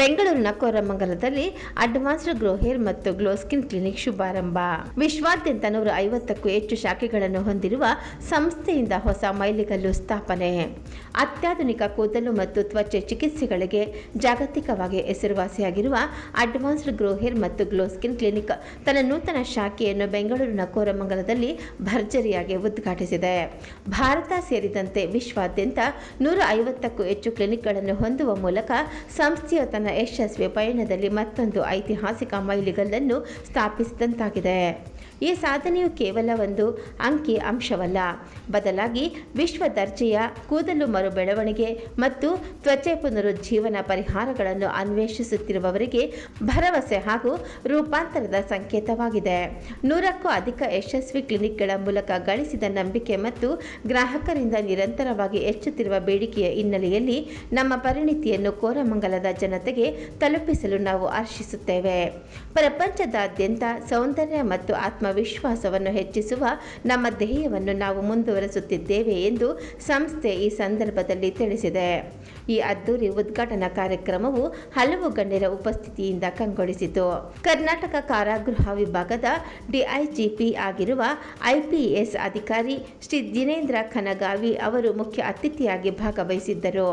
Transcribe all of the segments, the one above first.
ಬೆಂಗಳೂರಿನ ಕೋರಮಂಗಲದಲ್ಲಿ advanced grow hair ಮತ್ತು glow skin clinic ಶುಭಾರಂಭ. ವಿಶ್ವಾದ್ಯಂತ 150ಕ್ಕೂ ಹೆಚ್ಚು ಶಾಖೆಗಳನ್ನು ಹೊಂದಿರುವ ಸಂಸ್ಥೆಯಿಂದ ಹೊಸ ಮೈಲಿಗಲ್ಲು ಸ್ಥಾಪನೆ. ಅತ್ಯಾಧುನಿಕ ಕೂದಲು ಮತ್ತು ತ್ವಚೆ ಚಿಕಿತ್ಸೆಗಳಿಗೆ ಜಾಗತಿಕವಾಗಿ ಹೆಸರುವಾಸಿಯಾಗಿರುವ ಅಡ್ವಾನ್ಸ್ಡ್ ಗ್ರೋ ಹೇರ್ ಮತ್ತು ಗ್ಲೋ ಸ್ಕಿನ್ ಕ್ಲಿನಿಕ್ ತನ್ನ ನೂತನ ಶಾಖೆಯನ್ನು ಬೆಂಗಳೂರಿನ ಕೋರಮಂಗಲದಲ್ಲಿ ಭರ್ಜರಿಯಾಗಿ ಉದ್ಘಾಟಿಸಿದೆ. ಭಾರತ ಸೇರಿದಂತೆ ವಿಶ್ವಾದ್ಯಂತ 150ಕ್ಕೂ ಹೆಚ್ಚು ಕ್ಲಿನಿಕ್ಗಳನ್ನು ಹೊಂದುವ ಮೂಲಕ ಸಂಸ್ಥೆಯ ತನ್ನ ಯಶಸ್ವಿ ಪಯಣದಲ್ಲಿ ಮತ್ತೊಂದು ಐತಿಹಾಸಿಕ ಮೈಲಿಗಲ್ಲನ್ನು ಸ್ಥಾಪಿಸಿದಂತಾಗಿದೆ. ಈ ಸಾಧನೆಯು ಕೇವಲ ಒಂದು ಅಂಕಿ ಅಂಶವಲ್ಲ, ಬದಲಾಗಿ ವಿಶ್ವ ದರ್ಜೆಯ ಕೂದಲು ಮರು ಬೆಳವಣಿಗೆ ಮತ್ತು ತ್ವಚೆ ಪುನರುಜ್ಜೀವನ ಪರಿಹಾರಗಳನ್ನು ಅನ್ವೇಷಿಸುತ್ತಿರುವವರಿಗೆ ಭರವಸೆ ಹಾಗೂ ರೂಪಾಂತರದ ಸಂಕೇತವಾಗಿದೆ. 100ಕ್ಕೂ ಅಧಿಕ ಯಶಸ್ವಿ ಕ್ಲಿನಿಕ್ಗಳ ಮೂಲಕ ಗಳಿಸಿದ ನಂಬಿಕೆ ಮತ್ತು ಗ್ರಾಹಕರಿಂದ ನಿರಂತರವಾಗಿ ಹೆಚ್ಚುತ್ತಿರುವ ಬೇಡಿಕೆಯ ಹಿನ್ನೆಲೆಯಲ್ಲಿ ನಮ್ಮ ಪರಿಣಿತಿಯನ್ನು ಕೋರಮಂಗಲದ ಜನತೆಗೆ ತಲುಪಿಸಲು ನಾವು ಹರ್ಷಿಸುತ್ತೇವೆ. ಪ್ರಪಂಚದಾದ್ಯಂತ ಸೌಂದರ್ಯ ಮತ್ತು ಆತ್ಮವಿಶ್ವಾಸವನ್ನು ಹೆಚ್ಚಿಸುವ ನಮ್ಮ ಧ್ಯೇಯವನ್ನು ನಾವು ಮುಂದುವರಿಸುತ್ತಿದ್ದೇವೆ ಎಂದು ಸಂಸ್ಥೆ ಈ ಸಂದರ್ಭದಲ್ಲಿ ತಿಳಿಸಿದೆ. ಈ ಅದ್ದೂರಿ ಉದ್ಘಾಟನಾ ಕಾರ್ಯಕ್ರಮವು ಹಲವು ಗಣ್ಯರ ಉಪಸ್ಥಿತಿಯಿಂದ ಕಂಗೊಳಿಸಿತು. ಕರ್ನಾಟಕ ಕಾರಾಗೃಹ ವಿಭಾಗದ ಡಿಐಜಿಪಿ ಆಗಿರುವ ಐಪಿಎಸ್ ಅಧಿಕಾರಿ ಶ್ರೀ ದಿನೇಂದ್ರ ಕನಗಾವಿ ಅವರು ಮುಖ್ಯ ಅತಿಥಿಯಾಗಿ ಭಾಗವಹಿಸಿದ್ದರು.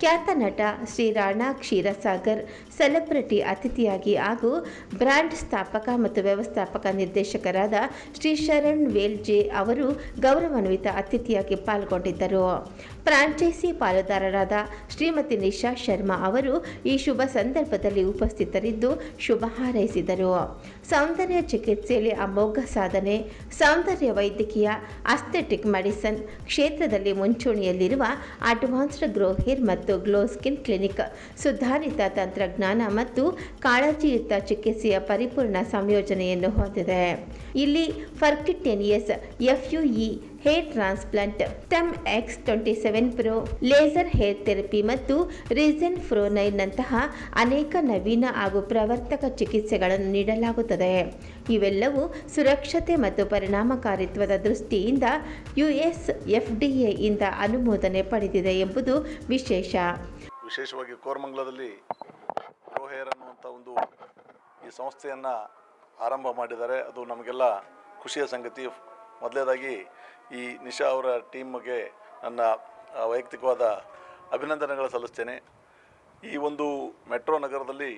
ಖ್ಯಾತ ನಟ ಶ್ರೀ ರಾಣಾ ಕ್ಷೀರಸಾಗರ್ ಸೆಲೆಬ್ರಿಟಿ ಅತಿಥಿಯಾಗಿ ಹಾಗೂ ಬ್ರ್ಯಾಂಡ್ ಸ್ಥಾಪಕ ಮತ್ತು ವ್ಯವಸ್ಥಾಪಕ ನಿರ್ದೇಶಕರಾದ ಶ್ರೀ ಶರಣ್ ವೇಲ್ಜೆ ಅವರು ಗೌರವಾನ್ವಿತ ಅತಿಥಿಯಾಗಿ ಪಾಲ್ಗೊಂಡಿದ್ದರು. ಫ್ರಾಂಚೈಸಿ ಪಾಲುದಾರರಾದ ಶ್ರೀಮತಿ ನಿಶಾ ಶರ್ಮಾ ಅವರು ಈ ಶುಭ ಸಂದರ್ಭದಲ್ಲಿ ಉಪಸ್ಥಿತರಿದ್ದು ಶುಭ ಹಾರೈಸಿದರು. ಸೌಂದರ್ಯ ಚಿಕಿತ್ಸೆಯಲ್ಲಿ ಅಮೋಘ ಸಾಧನೆ, ಸೌಂದರ್ಯ ವೈದ್ಯಕೀಯ, ಅಸ್ಥೆಟಿಕ್ ಮೆಡಿಸಿನ್ ಕ್ಷೇತ್ರದಲ್ಲಿ ಮುಂಚೂಣಿಯಲ್ಲಿರುವ ಅಡ್ವಾನ್ಸ್ಡ್ ಗ್ರೋ ಹೇರ್ ಮತ್ತು ಗ್ಲೋ ಸ್ಕಿನ್ ಕ್ಲಿನಿಕ್ ಸುಧಾರಿತ ತಂತ್ರಜ್ಞಾನ ಮತ್ತು ಕಾಳಜಿಯುತ ಚಿಕಿತ್ಸೆಯ ಪರಿಪೂರ್ಣ ಸಂಯೋಜನೆಯನ್ನು ಹೊಂದಿದೆ. ಇಲ್ಲಿ ಫರ್ಕಿಟೇನಿಯಸ್ FUE hair transplant, ಟೆಮ್ X27 Pro, laser hair therapy ಮತ್ತು ರೀಸನ್ ಫ್ರೋ 9 ನಂತಹ ಅನೇಕ ನವೀನ ಹಾಗೂ ಪ್ರವರ್ತಕ ಚಿಕಿತ್ಸೆಗಳನ್ನು ನೀಡಲಾಗುತ್ತದೆ. ಇವೆಲ್ಲವೂ ಸುರಕ್ಷತೆ ಮತ್ತು ಪರಿಣಾಮಕಾರಿತ್ವದ ದೃಷ್ಟಿಯಿಂದ US FDA ಇಂದ ಅನುಮೋದನೆ ಪಡೆದಿದೆ ಎಂಬುದು ವಿಶೇಷವಾಗಿ ಕೋರಮಂಗಲದಲ್ಲಿ ಗ್ರೋ ಹೇರ್ ಅನ್ನುವಂಥ ಒಂದು ಈ ಸಂಸ್ಥೆಯನ್ನು ಆರಂಭ ಮಾಡಿದ್ದಾರೆ. ಅದು ನಮಗೆಲ್ಲ ಖುಷಿಯ ಸಂಗತಿ. ಮೊದಲನೇದಾಗಿ ಈ ನಿಶಾ ಅವರ ಟೀಮ್ಗೆ ನನ್ನ ವೈಯಕ್ತಿಕವಾದ ಅಭಿನಂದನೆಗಳು ಸಲ್ಲಿಸ್ತೇನೆ. ಈ ಒಂದು ಮೆಟ್ರೋ ನಗರದಲ್ಲಿ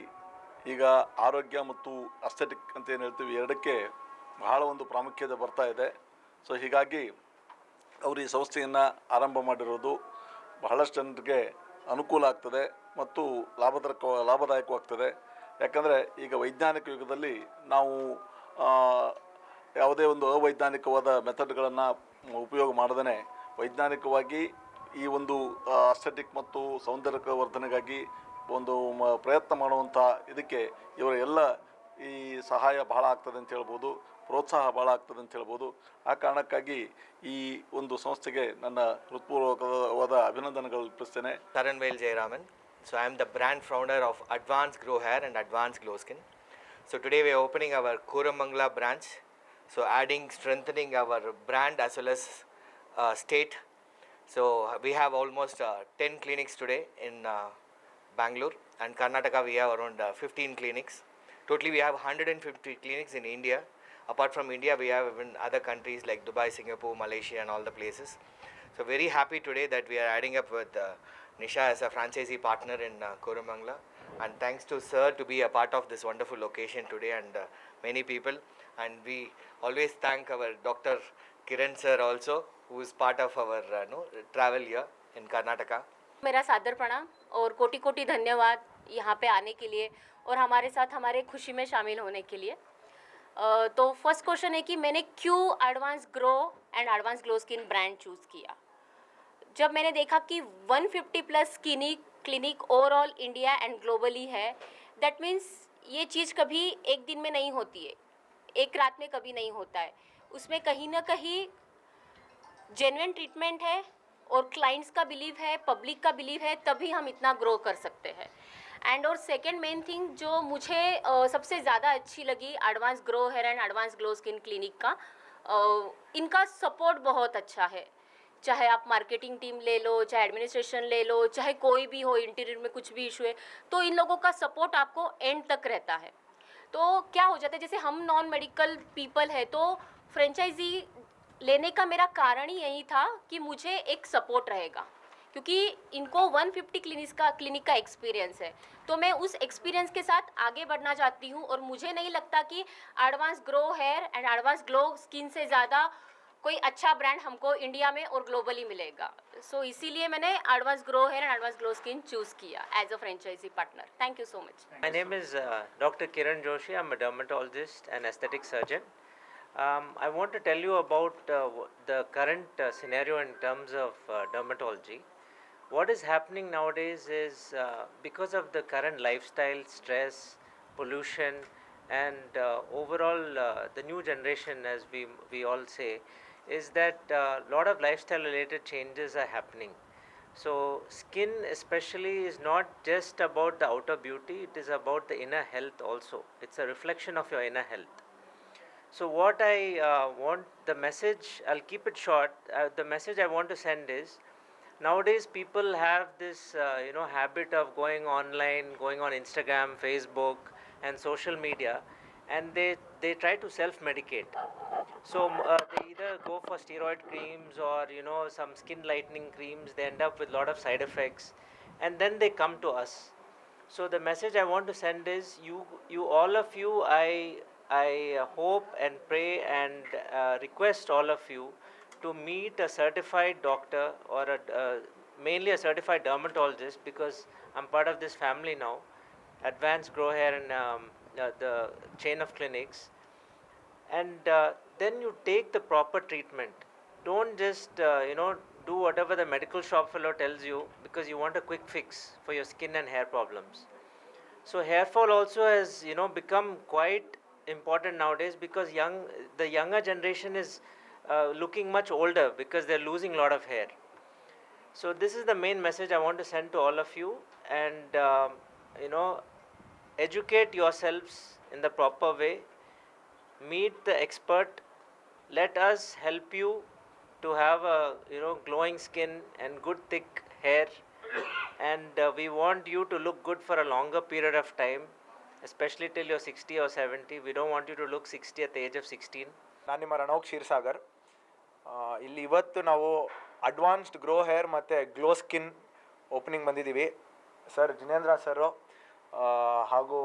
ಈಗ ಆರೋಗ್ಯ ಮತ್ತು ಅಸ್ಥೆಟಿಕ್ ಅಂತ ಏನು ಹೇಳ್ತೀವಿ, ಎರಡಕ್ಕೆ ಬಹಳ ಒಂದು ಪ್ರಾಮುಖ್ಯತೆ ಬರ್ತಾ ಇದೆ. ಸೊ ಹೀಗಾಗಿ ಅವರು ಈ ಸಂಸ್ಥೆಯನ್ನು ಆರಂಭ ಮಾಡಿರೋದು ಬಹಳಷ್ಟು ಜನರಿಗೆ ಅನುಕೂಲ ಆಗ್ತದೆ ಮತ್ತು ಲಾಭದಾಯಕವಾಗ್ತದೆ. ಯಾಕಂದರೆ ಈಗ ವೈಜ್ಞಾನಿಕ ಯುಗದಲ್ಲಿ ನಾವು ಯಾವುದೇ ಒಂದು ಅವೈಜ್ಞಾನಿಕವಾದ ಮೆಥಡ್ಗಳನ್ನು ಉಪಯೋಗ ಮಾಡದೇ ವೈಜ್ಞಾನಿಕವಾಗಿ ಈ ಒಂದು ಅಸ್ಥೆಟಿಕ್ ಮತ್ತು ಸೌಂದರ್ಯ ವರ್ಧನೆಗಾಗಿ ಒಂದು ಪ್ರಯತ್ನ ಮಾಡುವಂಥ ಇದಕ್ಕೆ ಇವರ ಎಲ್ಲ ಈ ಸಹಾಯ ಬಹಳ ಆಗ್ತದೆ ಅಂತ ಹೇಳ್ಬೋದು, ಪ್ರೋತ್ಸಾಹ ಭಾಳ ಆಗ್ತದೆ ಅಂತ ಹೇಳ್ಬೋದು. ಆ ಕಾರಣಕ್ಕಾಗಿ ಈ ಒಂದು ಸಂಸ್ಥೆಗೆ ನನ್ನ ಹೃತ್ಪೂರ್ವಕವಾದ ಅಭಿನಂದನೆಗಳು ಅರ್ಪಿಸ್ತೇನೆ. Sharan Vail Jayaraman. So I am the brand founder of Advanced Grow Hair and Advanced Glow Skin. So today we are opening our Koramangala branch. So strengthening our brand as well as state. So we have almost 10 clinics today in Bangalore, and Karnataka we have around 15 clinics. Totally we have 150 clinics in India. Apart from India, we have even other countries like Dubai, Singapore, Malaysia and all the places. So very happy today that we are adding up with Nisha as a franchisee partner in Koramangala. And thanks to sir to be a part of this wonderful location today, and many people. And we always thank our Dr. Kiran sir also, who is part of our travel here in Karnataka. मेरा सादर प्रणाम और कोटि कोटि धन्यवाद यहाँ पे आने के लिए और हमारे साथ हमारे खुशी में शामिल होने के लिए। तो फर्स्ट क्वेश्चन है कि मैंने क्यों advance grow and advance glow skin brand choose किया। जब मैंने देखा कि 150 plus clinic overall India and globally है, दैट मीन्स ये चीज़ कभी एक दिन में नहीं होती है, एक रात में कभी नहीं होता है। उसमें कहीं ना कहीं जेन्युइन ट्रीटमेंट है और क्लाइंट्स का बिलीव है, पब्लिक का बिलीव है, तभी हम इतना ग्रो कर सकते हैं। एंड और सेकेंड मेन थिंग जो मुझे सबसे ज़्यादा अच्छी लगी advance grow hair and advance glow skin clinic का, इनका सपोर्ट बहुत अच्छा है। चाहे आप मार्केटिंग टीम ले लो, चाहे एडमिनिस्ट्रेशन ले लो, चाहे कोई भी हो, इंटीरियर में कुछ भी इशू है, तो इन लोगों का सपोर्ट आपको एंड तक रहता है। तो क्या हो जाता है, जैसे हम नॉन मेडिकल पीपल है, तो फ्रेंचाइजी लेने का मेरा कारण ही यही था कि मुझे एक सपोर्ट रहेगा, क्योंकि इनको 150 क्लिनिक का एक्सपीरियंस है, तो मैं उस एक्सपीरियंस के साथ आगे बढ़ना चाहती हूँ। और मुझे नहीं लगता कि advance grow hair and advance glow skin से ज़्यादा कोई अच्छा ब्रांड हमको इंडिया में और ग्लोबली मिलेगा। सो इसीलिए मैंने advance grow hair and advance glow skin choose किया as a franchise partner. Thank you so much. My name is Dr. Kiran Joshi. I'm a dermatologist and aesthetic surgeon. I want to tell you about the current scenario in terms of dermatology. What is happening nowadays is because of the current lifestyle, stress, pollution, and overall the new generation, as we all say, is that a lot of lifestyle related changes are happening. So skin especially is not just about the outer beauty, it is about the inner health also. It's a reflection of your inner health. So what I want, the message, I'll keep it short, the message I want to send is, nowadays people have this habit of going online, going on Instagram, Facebook and social media, and they try to self medicate. So they either go for steroid creams or some skin lightening creams. They end up with a lot of side effects, and then they come to us. So the message I want to send is, you all of you, I hope and pray and request all of you to meet a certified doctor or mainly a certified dermatologist, because I'm part of this family now, Advanced Grow Hair, and the chain of clinics. And then you take the proper treatment. Don't just do whatever the medical shop fellow tells you because you want a quick fix for your skin and hair problems. So hair fall also has become quite important nowadays, because the younger generation is looking much older because they're losing a lot of hair. So this is the main message I want to send to all of you, and educate yourselves in the proper way. Meet the expert. Let us help you to have a glowing skin and good thick hair, and we want you to look good for a longer period of time, especially till you're 60 or 70. We don't want you to look 60 at the age of 16. ನಾನು ನಿಮ್ಮ ರಣೋಕ್ ಕ್ಷೀರ್ಸಾಗರ್. ಇಲ್ಲಿ ಇವತ್ತು ನಾವು advanced grow hair ಮತ್ತು glow skin opening ಬಂದಿದ್ದೀವಿ. Sir Jinendra ಸರು ಹಾಗೂ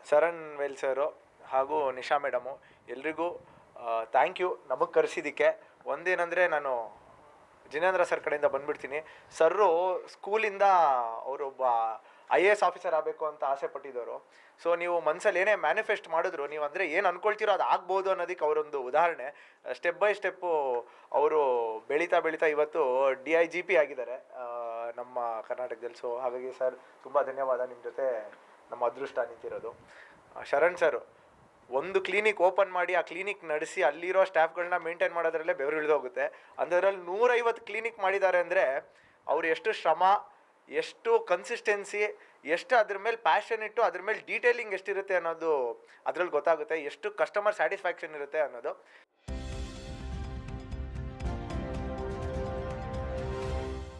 Sharan veil ಸರು ಹಾಗೂ Nisha madam, ಎಲ್ರಿಗೂ ಥ್ಯಾಂಕ್ ಯು ನಮಗೆ ಕರೆಸಿದ್ದಕ್ಕೆ. ಒಂದೇನೆಂದರೆ, ನಾನು ಜಿನೇಂದ್ರ ಸರ್ ಕಡೆಯಿಂದ ಬಂದುಬಿಡ್ತೀನಿ. ಸರ್ರು ಸ್ಕೂಲಿಂದ ಅವರೊಬ್ಬ IAS ಆಫೀಸರ್ ಆಗಬೇಕು ಅಂತ ಆಸೆ ಪಟ್ಟಿದ್ದವರು. ಸೊ ನೀವು ಮನಸ್ಸಲ್ಲಿ ಏನೇ ಮ್ಯಾನಿಫೆಸ್ಟ್ ಮಾಡಿದ್ರು, ನೀವು ಅಂದರೆ ಏನು ಅಂದ್ಕೊಳ್ತೀರೋ ಅದು ಆಗ್ಬೋದು ಅನ್ನೋದಕ್ಕೆ ಅವರೊಂದು ಉದಾಹರಣೆ. ಸ್ಟೆಪ್ ಬೈ ಸ್ಟೆಪ್ಪು ಅವರು ಬೆಳೀತಾ ಬೆಳೀತಾ ಇವತ್ತು DIGP ಆಗಿದ್ದಾರೆ ನಮ್ಮ ಕರ್ನಾಟಕದಲ್ಲಿ. ಸೊ ಹಾಗಾಗಿ ಸರ್ ತುಂಬ ಧನ್ಯವಾದ, ನಿಮ್ಮ ಜೊತೆ ನಮ್ಮ ಅದೃಷ್ಟ ನಿಂತಿರೋದು. ಶರಣ್ ಸರ್ ಒಂದು ಕ್ಲಿನಿಕ್ ಓಪನ್ ಮಾಡಿ ಆ ಕ್ಲಿನಿಕ್ ನಡೆಸಿ ಅಲ್ಲಿರೋ ಸ್ಟಾಫ್ಗಳನ್ನ ಮೇಂಟೈನ್ ಮಾಡೋದ್ರಲ್ಲೇ ಬೆವರು ಇಳಿದೋಗುತ್ತೆ. ಅಂಥದ್ರಲ್ಲಿ 150 ಕ್ಲಿನಿಕ್ ಮಾಡಿದ್ದಾರೆ ಅಂದರೆ ಅವ್ರು ಎಷ್ಟು ಶ್ರಮ, ಎಷ್ಟು ಕನ್ಸಿಸ್ಟೆನ್ಸಿ, ಎಷ್ಟು ಅದ್ರ ಮೇಲೆ ಪ್ಯಾಷನ್ ಇಟ್ಟು ಅದ್ರ ಮೇಲೆ ಡೀಟೇಲಿಂಗ್ ಎಷ್ಟಿರುತ್ತೆ ಅನ್ನೋದು ಅದ್ರಲ್ಲಿ ಗೊತ್ತಾಗುತ್ತೆ, ಎಷ್ಟು ಕಸ್ಟಮರ್ ಸ್ಯಾಟಿಸ್ಫ್ಯಾಕ್ಷನ್ ಇರುತ್ತೆ ಅನ್ನೋದು.